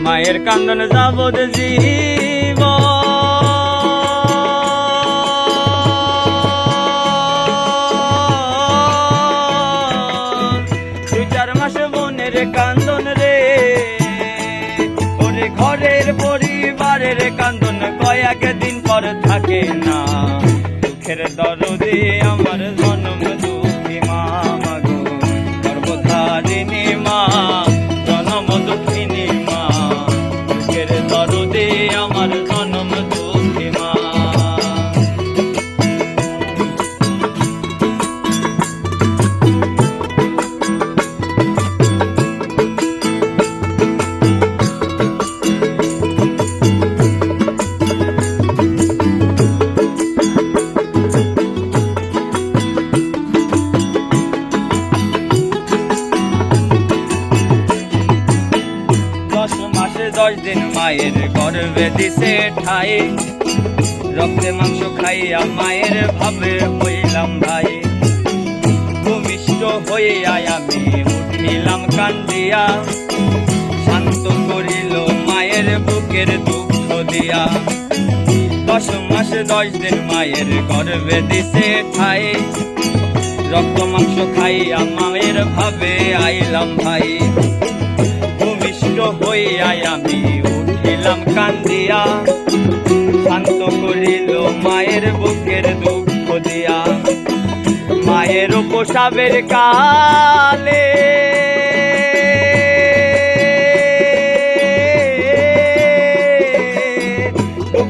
মায়ের কান্দন যাবত জীব দুই চার মাস বোনের কান্দন রে ওরে ঘরের পরিবারের কান্দন কয়েক দিন পর থাকে না দুঃখের দরদে আমার জনম দুঃখী মা মাগো গর্ভধারিণী মা জনম দুঃখিনী মা দুঃখের দরদে আমার জনম দুঃখী মা। দশ দিন মায়ের গর্ভে দিছে ঠাই রক্তে মাংস খাইয়া মায়ের ভাবে হইলাম ভাই ভূমিষ্ঠ হইয়া আমি উঠিলাম কান্দিয়া শান্ত করিল মায়ের বুকের দুঃখ দিয়া 10 মাস 10 দিন মায়ের গর্ভে দিছে ঠাই রক্ত মাংস খাইয়া মায়ের ভাবে আইলাম ভাই ভূমিষ্ঠ হইয়া আমি উঠিলাম কান্দিয়া শান্ত করিল মায়ের বুকের দুঃখ দিয়া মায়ের প্রসাবের কালে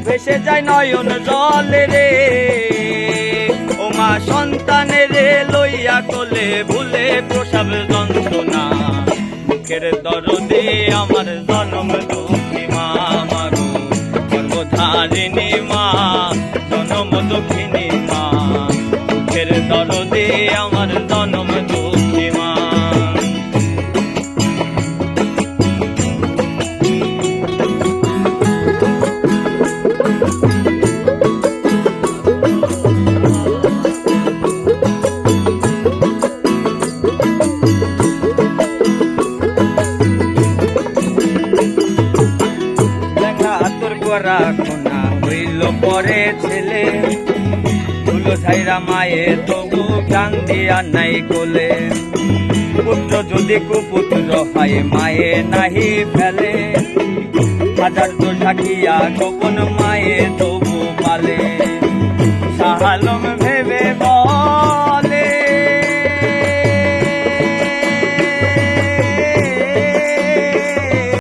ভেসে যায় নয়ন জলে রে ও মা সন্তানের লইয়া কোলে ভুলে প্রসাব যন্ত্রণা বুকের দরদে আমার জনম দুঃখী মা মাগো গর্ভধারিণী মা জনম দুঃখিনী মা বুকের দরদে আমার জনম দুঃখী মা। রাখনা হইল পরে ছেলে ধুলো ছাইরা মায়ে তবু গান দিয়া নাই কোলে পুত্র যদি কুপুত্র হয় মায়ে নাহি ফেলে হাজার তো ঢাকিয়া গোপন মায়ে তবু পালে শাহ আলম